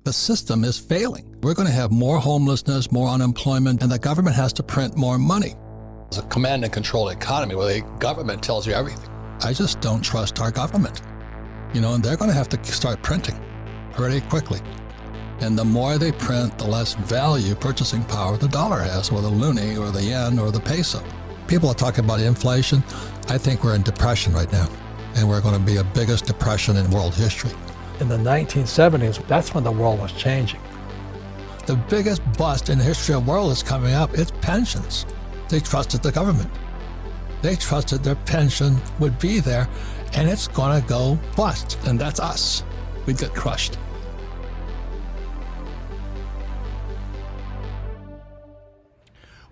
The system is failing. We're going to have more homelessness, more unemployment, and the government has to print more money. It's a command and control economy where the government tells you everything. I just don't trust our government. And they're going to have to start printing pretty quickly. And the more they print, the less value, purchasing power the dollar has, or the loonie, or the yen, or the peso. People are talking about inflation. I think we're in depression right now, and we're going to be the biggest depression in world history. In the 1970s, that's when the world was changing. The biggest bust in the history of the world is coming up. It's pensions. They trusted the government. They trusted their pension would be there, and it's going to go bust. And that's us. We'd get crushed.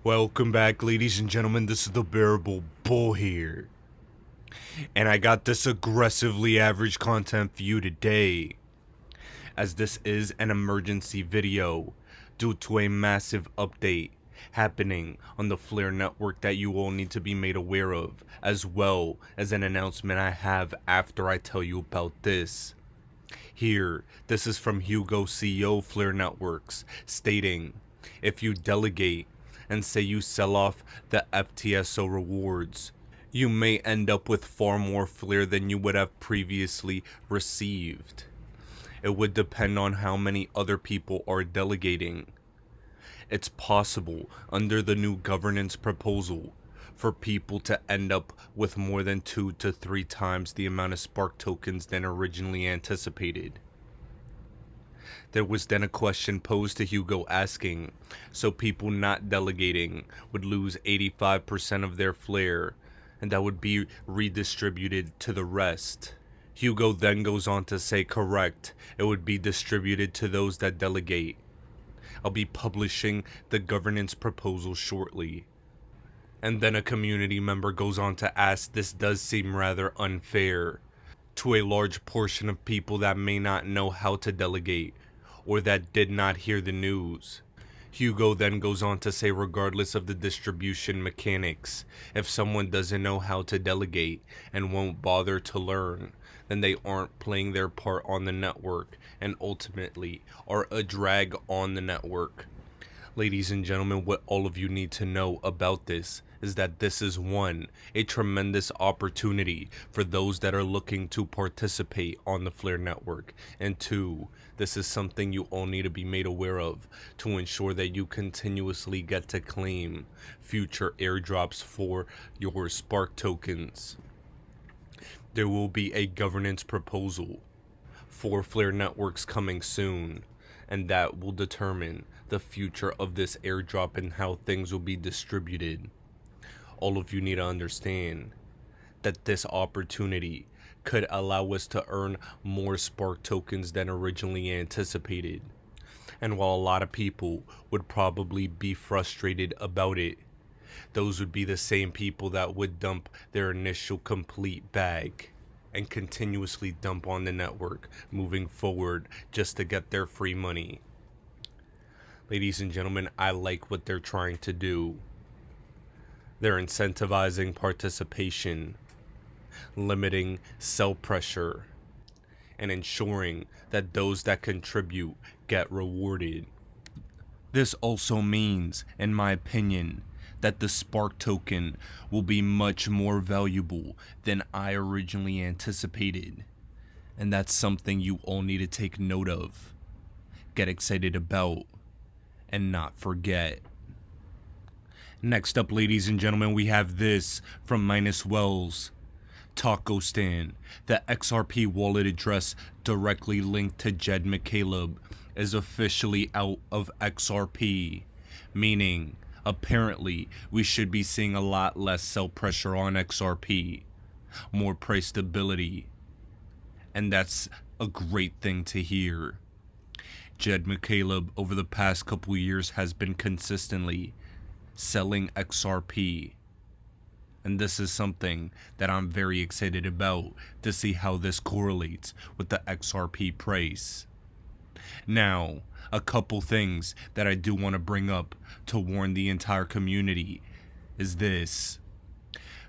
Welcome back, ladies and gentlemen. This is the Bearable Bull here. And I got this aggressively average content for you today, as this is an emergency video due to a massive update happening on the Flare network that you all need to be made aware of, as well as an announcement I have after I tell you about this. Here, this is from Hugo, CEO Flare Networks, stating, if you delegate and say you sell off the FTSO rewards, you may end up with far more Flare than you would have previously received. It would depend on how many other people are delegating. It's possible under the new governance proposal for people to end up with more than 2 to 3 times the amount of Spark tokens than originally anticipated. There was then a question posed to Hugo asking, so people not delegating would lose 85% of their Flare, and that would be redistributed to the rest. Hugo then goes on to say, correct, it would be distributed to those that delegate. I'll be publishing the governance proposal shortly. And then a community member goes on to ask, this does seem rather unfair to a large portion of people that may not know how to delegate, or that did not hear the news. Hugo then goes on to say, regardless of the distribution mechanics, if someone doesn't know how to delegate and won't bother to learn, then they aren't playing their part on the network and ultimately are a drag on the network. Ladies and gentlemen, what all of you need to know about this is that this is one, a tremendous opportunity for those that are looking to participate on the Flare network, and 2, this is something you all need to be made aware of to ensure that you continuously get to claim future airdrops for your Spark tokens. There will be a governance proposal for Flare networks coming soon, and that will determine the future of this airdrop and how things will be distributed. All of you need to understand that this opportunity could allow us to earn more Spark tokens than originally anticipated. And while a lot of people would probably be frustrated about it, those would be the same people that would dump their initial complete bag and continuously dump on the network moving forward just to get their free money. Ladies and gentlemen, I like what they're trying to do. They're incentivizing participation, limiting sell pressure, and ensuring that those that contribute get rewarded. This also means, in my opinion, that the Spark token will be much more valuable than I originally anticipated. And that's something you all need to take note of, get excited about, and not forget. Next up, ladies and gentlemen, we have this from Minus Wells. Taco Stand. The XRP wallet address directly linked to Jed McCaleb is officially out of XRP, meaning apparently we should be seeing a lot less sell pressure on XRP, more price stability, and that's a great thing to hear. Jed McCaleb over the past couple years has been consistently selling XRP, and this is something that I'm very excited about to see how this correlates with the XRP price. Now, a couple things that I do want to bring up to warn the entire community is this.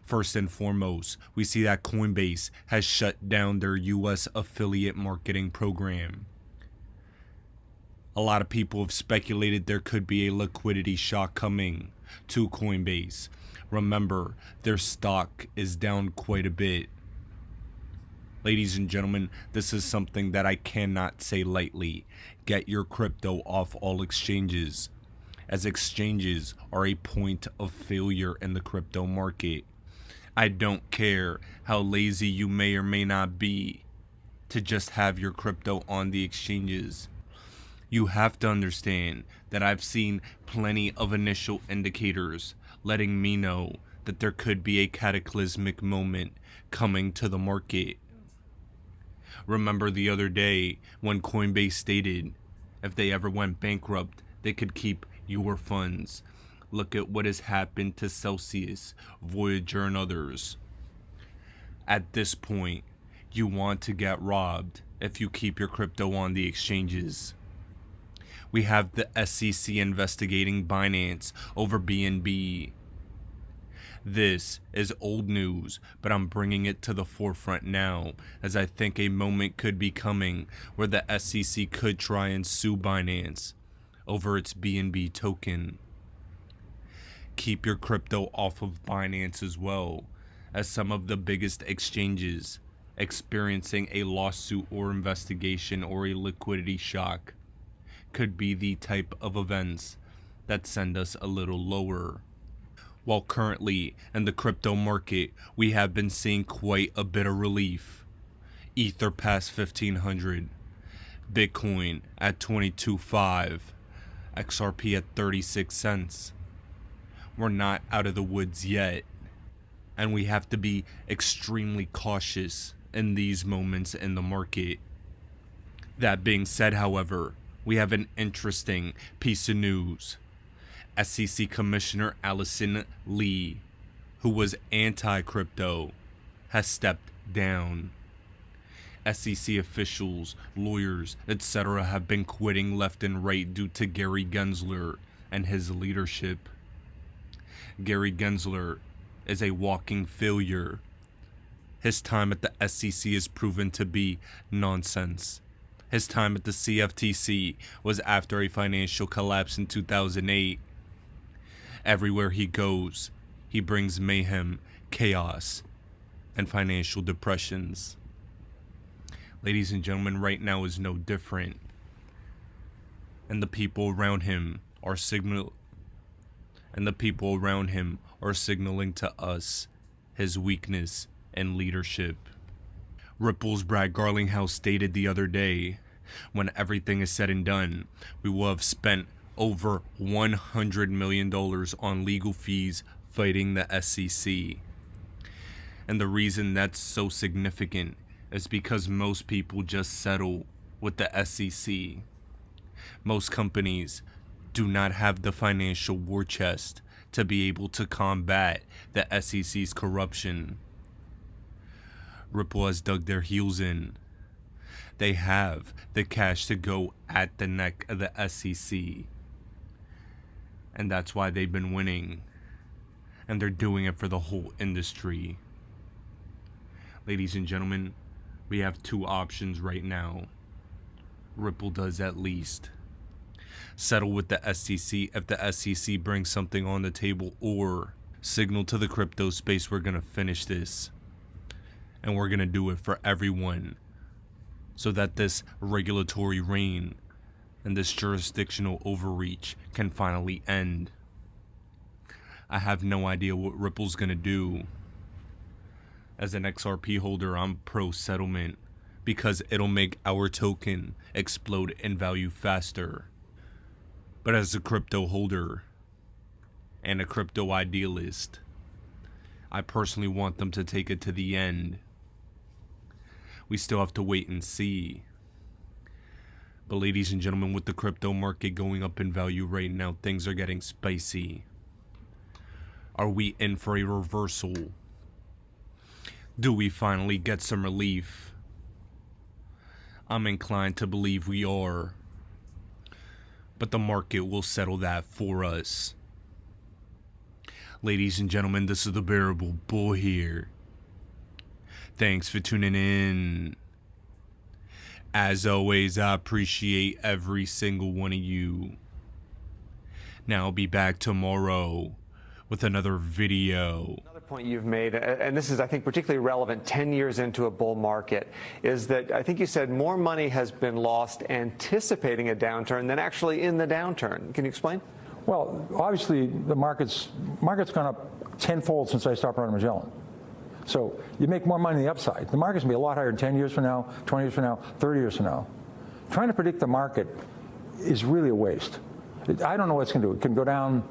First and foremost, we see that Coinbase has shut down their US affiliate marketing program. A lot of people have speculated there could be a liquidity shock coming to Coinbase. Remember, their stock is down quite a bit. Ladies and gentlemen, this is something that I cannot say lightly. Get your crypto off all exchanges, as exchanges are a point of failure in the crypto market. I don't care how lazy you may or may not be to just have your crypto on the exchanges. You have to understand that I've seen plenty of initial indicators letting me know that there could be a cataclysmic moment coming to the market. Remember the other day when Coinbase stated if they ever went bankrupt, they could keep your funds. Look at what has happened to Celsius, Voyager, and others. At this point, you want to get robbed if you keep your crypto on the exchanges. We have the SEC investigating Binance over BNB. This is old news, but I'm bringing it to the forefront now, as I think a moment could be coming where the SEC could try and sue Binance over its BNB token. Keep your crypto off of Binance as well, as some of the biggest exchanges experiencing a lawsuit or investigation or a liquidity shock could be the type of events that send us a little lower. While currently in the crypto market, we have been seeing quite a bit of relief. Ether past 1500, Bitcoin at 22.5, XRP at 36 cents. We're not out of the woods yet, and we have to be extremely cautious in these moments in the market. That being said, however, we have an interesting piece of news. SEC Commissioner Allison Lee, who was anti-crypto, has stepped down. SEC officials, lawyers, etc. have been quitting left and right due to Gary Gensler and his leadership. Gary Gensler is a walking failure. His time at the SEC is proven to be nonsense. His time at the CFTC was after a financial collapse in 2008. Everywhere he goes, he brings mayhem, chaos, and financial depressions. Ladies and gentlemen, right now is no different. And the people around him are signaling to us his weakness and leadership. Ripple's Brad Garlinghouse stated the other day, when everything is said and done, we will have spent over $100 million on legal fees fighting the SEC. And the reason that's so significant is because most people just settle with the SEC. Most companies do not have the financial war chest to be able to combat the SEC's corruption. Ripple has dug their heels in. They have the cash to go at the neck of the SEC. And that's why they've been winning. And they're doing it for the whole industry. Ladies and gentlemen, we have two options right now. Ripple does at least. Settle with the SEC if the SEC brings something on the table, or signal to the crypto space we're going to finish this. And we're going to do it for everyone, so that this regulatory reign and this jurisdictional overreach can finally end. I have no idea what Ripple's going to do. As an XRP holder, I'm pro settlement because it'll make our token explode in value faster. But as a crypto holder and a crypto idealist, I personally want them to take it to the end. We still have to wait and see. But ladies and gentlemen, with the crypto market going up in value right now, things are getting spicy. Are we in for a reversal? Do we finally get some relief? I'm inclined to believe we are. But the market will settle that for us. Ladies and gentlemen, this is the Bearable Bull here. Thanks for tuning in. As always, I appreciate every single one of you. Now I'll be back tomorrow with another video. Another point you've made, and this is, I think, particularly relevant 10 years into a bull market, is that I think you said more money has been lost anticipating a downturn than actually in the downturn. Can you explain? Well, obviously, the market's gone up tenfold since I stopped running Magellan. So you make more money on the upside. The market's going to be a lot higher in 10 years from now, 20 years from now, 30 years from now. Trying to predict the market is really a waste. I don't know what it's going to do. It can go down.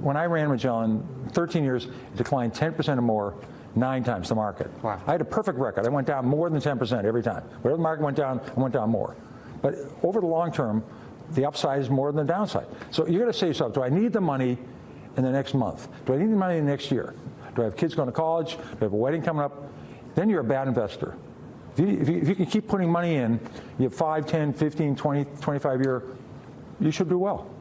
When I ran Magellan, 13 years, it declined 10% or more, 9 times the market. Wow. I had a perfect record. I went down more than 10% every time. Wherever the market went down, I went down more. But over the long term, the upside is more than the downside. So you're going to say to yourself, do I need the money in the next month? Do I need the money in the next year? Do I have kids going to college? Do I have a wedding coming up? Then you're a bad investor. If you can keep putting money in, you have 5, 10, 15, 20, 25 year, you should do well.